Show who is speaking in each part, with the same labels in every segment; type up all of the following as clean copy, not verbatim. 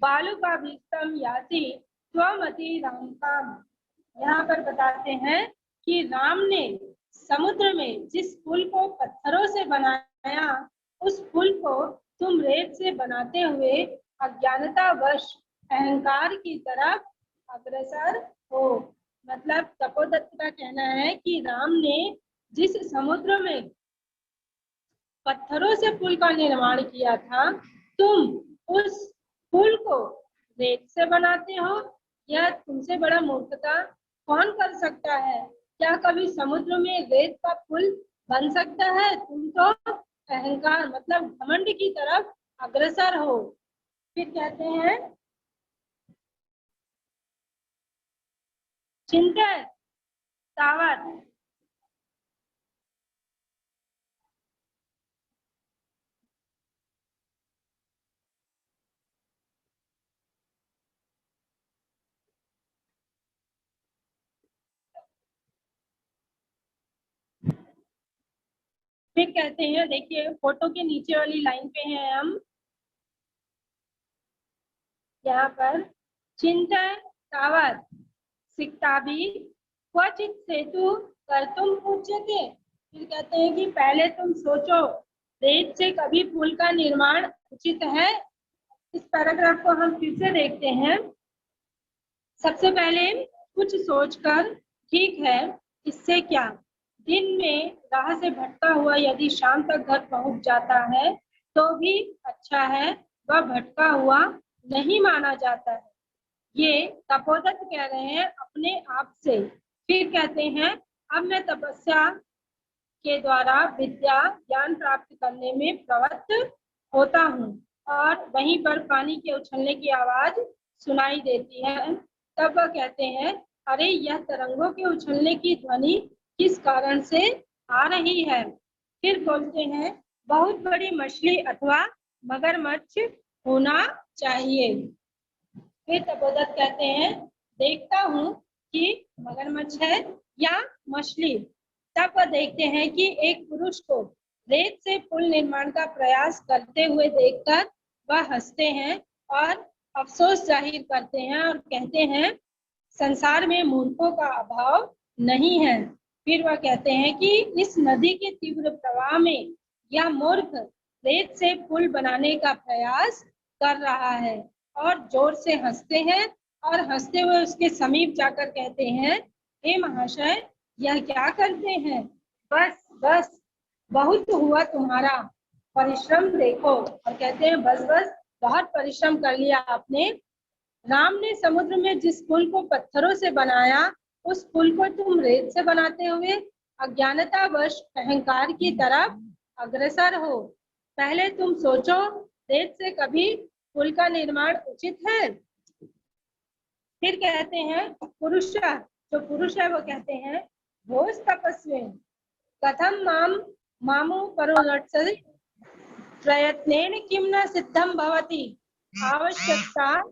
Speaker 1: बालू का भीष्टम यासी स्वमति राम काम। यहाँ पर बताते हैं कि राम ने समुद्र में जिस पुल को पत्थरों से बनाया, उस पुल को तुम रेत से बनाते हुए अज्ञानतावश अहंकार की तरफ अग्रसर हो। मतलब तपोदत्त का कहना है कि राम ने जिस समुद्र में पत्थरों से पुल का निर्माण किया था, तुम उस पुल को रेत से बनाते हो। यह तुमसे बड़ा मूर्खता कौन कर सकता है? क्या कभी समुद्र में रेत का पुल बन सकता है? तुम तो अहंकार मतलब घमंड की तरफ अग्रसर हो। फिर कहते हैं चिंतन तावत फिर कहते हैं, देखिए फोटो के नीचे वाली लाइन पे हैं हम। यहाँ पर चिंतन तावत सिक्ताभि क्वचित सेतु कर्तुम पूज्यते। फिर कहते हैं कि पहले तुम सोचो, रेत से कभी पुल का निर्माण उचित है? इस पैराग्राफ को हम फिर से देखते हैं। सबसे पहले कुछ सोचकर, ठीक है इससे क्या, दिन में राह से भटका हुआ यदि शाम तक घर पहुंच जाता है तो भी अच्छा है, वह भटका हुआ नहीं माना जाता है। ये तपोदत्त कह रहे हैं अपने आप से। फिर कहते हैं, अब मैं तपस्या के द्वारा विद्या ज्ञान प्राप्त करने में प्रवृत्त होता हूँ और वहीं पर पानी के उछलने की आवाज सुनाई देती है। तब वह कहते हैं, अरे यह तरंगों के उछलने की ध्वनि किस कारण से आ रही है? फिर बोलते हैं, बहुत बड़ी मछली अथवा मगरमच्छ होना चाहिए। फिर तपोदत्त कहते हैं, देखता हूँ कि मगरमच्छ है या मछली। तब वह देखते हैं कि एक पुरुष को रेत से पुल निर्माण का प्रयास करते हुए देखकर वह हंसते हैं और अफसोस जाहिर करते हैं और कहते हैं, संसार में मूर्खों का अभाव नहीं है। फिर वह कहते हैं कि इस नदी के तीव्र प्रवाह में यह मूर्ख रेत से पुल बनाने का प्रयास कर रहा है और जोर से हंसते हैं और हंसते हुए उसके समीप जाकर कहते हैं, हे महाशय यह क्या करते हैं? बस बस बहुत हुआ तुम्हारा परिश्रम देखो। और कहते हैं, बस बस बहुत परिश्रम कर लिया आपने। राम ने समुद्र में जिस पुल को पत्थरों से बनाया, उस पुल को तुम रेत से बनाते हुए अज्ञानतावश अहंकार की तरफ अग्रसर हो। पहले तुम सोचो, रेत से कभी पुल का निर्माण उचित है? फिर कहते हैं पुरुष, जो पुरुष है वो कहते हैं, भोज तपस्वी कथम मामु परोलट्सति प्रयत्नेन किम न सिद्धम भवति आवश्यकता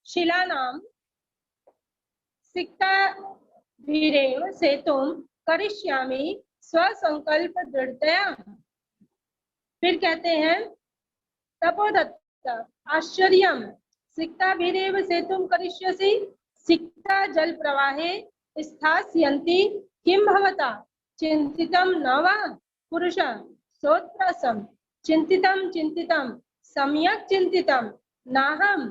Speaker 1: शिलानां सिक्ताभिरेव सेतुं करिष्यामि स्वसंकल्प दृढ़तया। फिर कहते हैं, तपोदत्त आश्चर्यं सिक्ताभिरेव सेतुं करिष्यसि सिक्ता जल प्रवाहे स्थास्यन्ति किं भवता चिंतितं न वा? पुरुष सोत्प्रसं चिंतितं चिंतितं सम्यक् चिंतितं नाहं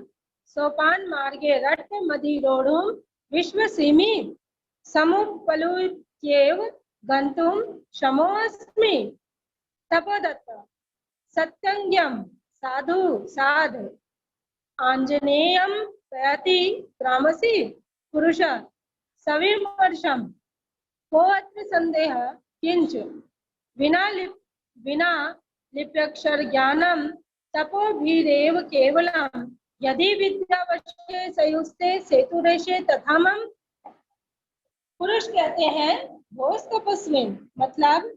Speaker 1: सोपान मार्गे रट्ट मधिरोढ़ुं विश्वसीमि समुपलुत्येव गन्तुं शमोऽस्मि। तपोदत्त सत्यज्ञं साधु साध आंजनेयं प्रयति क्रमसि। पुरुष सविमर्शं को अत्र संदेह किंच विना लिप्यक्षर ज्ञानं तपोभिरेव केवलं यदि विद्यावश्ये सयुस्ते सेतुरेशे तथा मम। पुरुष कहते हैं, भोज तपस्वी मतलब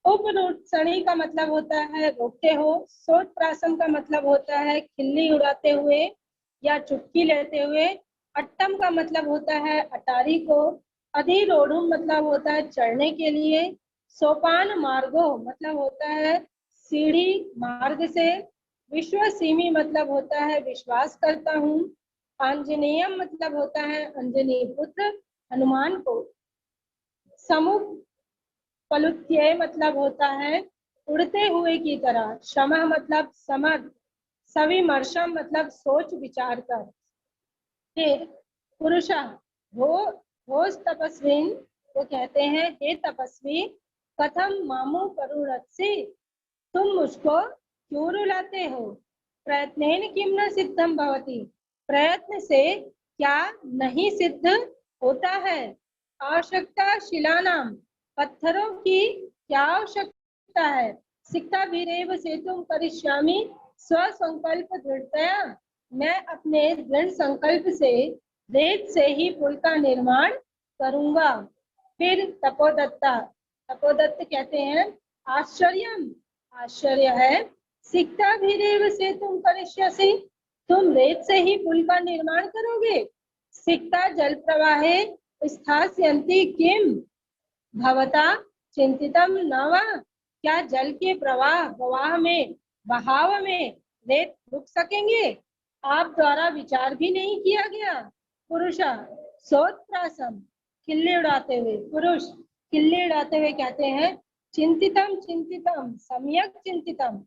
Speaker 1: उपरूक्षणी का मतलब होता है रोकते हो, सोत प्रासन का मतलब होता है खिल्ली उड़ाते हुए या चुटकी लेते हुए, अट्टम का मतलब होता है अटारी को, अधिरोढ़ मतलब होता है चढ़ने के लिए, सोपान मार्गो मतलब होता है सीढ़ी मार्ग से, विश्वसीमी मतलब होता है विश्वास करता हूँ, आंजनेयम मतलब होता है अंजनी पुत्र हनुमान को, समुप पलुत्यय मतलब होता है उड़ते हुए की तरह, क्षमा मतलब समझ, सविमर्शम मतलब सोच विचार कर। फिर पुरुषा वो होस तपस्विन, वो कहते हैं हे तपस्वी, कथम मामू करुणत्सि, तुम मुझको क्यों रुलाते हो, प्रयत्नेन किम न सिद्धम भवति, प्रयत्न से क्या नहीं सिद्ध होता है, आवश्यकता शिलानाम, पत्थरों की क्या आवश्यकता है, सिक्ता भीरेव सेतुम करिष्यामि स्वसंकल्प दृढ़तया, मैं अपने दृढ़ संकल्प से रेत से ही पुल का निर्माण करूंगा। फिर तपोदत्ता, तपोदत्त कहते हैं आश्चर्यम, आश्चर्य है, सिक्ता भीरेव से तुम करिष्यसि, तुम रेत से ही पुल का निर्माण करोगे, सिक्ता जल प्रवाहे स्थास्यन्ति किम भवता चिंतितम न वा, क्या जल के प्रवाह में बहाव में रेत रुक सकेंगे, आप द्वारा विचार भी नहीं किया गया। पुरुषा सोत्प्रासम, खिल्ली उड़ाते हुए, पुरुष खिल्ली उड़ाते हुए कहते हैं चिंतितम चिंतितम सम्यक चिंतितम,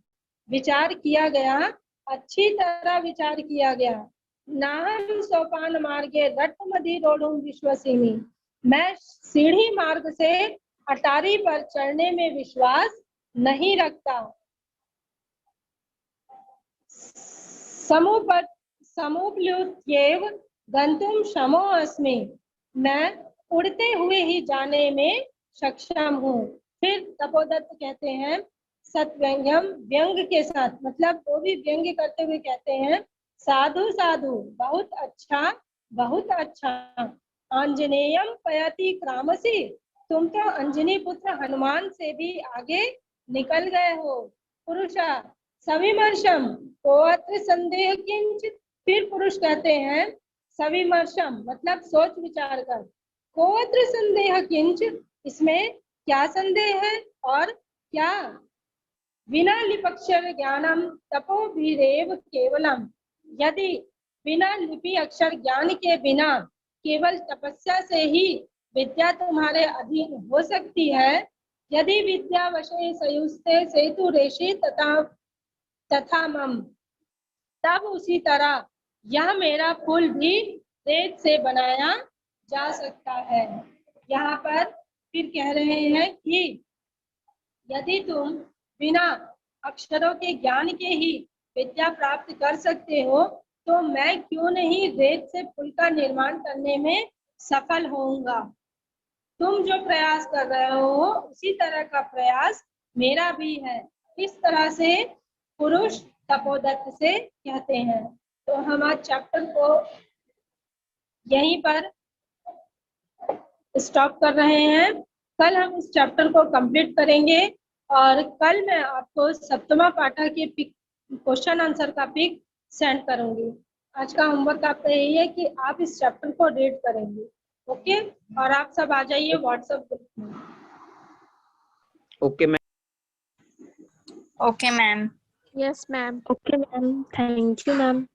Speaker 1: विचार किया गया, अच्छी तरह विचार किया गया, नाहम सोपान मार्गे रट्टमधिरोढ़ुम विश्वसिमि, मैं सीढ़ी मार्ग से अटारी पर चढ़ने में विश्वास नहीं रखता, समुपल्युत्येव गंतुम क्षमो अस्मि, मैं उड़ते हुए ही जाने में सक्षम हूँ। फिर तपोदत्त कहते हैं सत्व्यंग्यम, व्यंग के साथ, मतलब वो भी व्यंग्य करते हुए कहते हैं साधु साधु, बहुत अच्छा बहुत अच्छा, आंजनेयम पयति क्रामसी, तुम तो अंजनी पुत्र हनुमान से भी आगे निकल गए हो। पुरुषा सविमर्शम को अत्र संदेह किंचित, फिर पुरुष कहते हैं सविमर्शम मतलब सोच विचार कर, को अत्र संदेह किंचित, इसमें क्या संदेह है और क्या, बिना लिपक्षर ज्ञानम तपोभिरेव केवलम, यदि बिना लिपि अक्षर ज्ञान के बिना केवल तपस्या से ही विद्या तुम्हारे अधीन हो सकती है, यदि विद्या वशे सयुस्ते सेतु रेशि तथा मम, तब उसी तरह यह मेरा पुल भी रेत से बनाया जा सकता है। यहाँ पर फिर कह रहे हैं कि यदि तुम बिना अक्षरों के ज्ञान के ही विद्या प्राप्त कर सकते हो, तो मैं क्यों नहीं रेत से पुल का निर्माण करने में सफल होऊंगा, तुम जो प्रयास कर रहे हो उसी तरह का प्रयास मेरा भी है। इस तरह से पुरुष तपोदत्त से कहते हैं। तो हम आज चैप्टर को यहीं पर स्टॉप कर रहे हैं, कल हम इस चैप्टर को कंप्लीट करेंगे और कल मैं आपको सप्तमा पाठा के क्वेश्चन आंसर का पिक सेंड करूंगी। आज का होमवर्क आपका यही है कि आप इस चैप्टर को रीड करेंगे, ओके, और आप सब आ जाइए व्हाट्सएप ग्रुप में।
Speaker 2: Okay ma'am.
Speaker 3: Okay ma'am.
Speaker 4: Yes ma'am. Okay ma'am, thank you ma'am.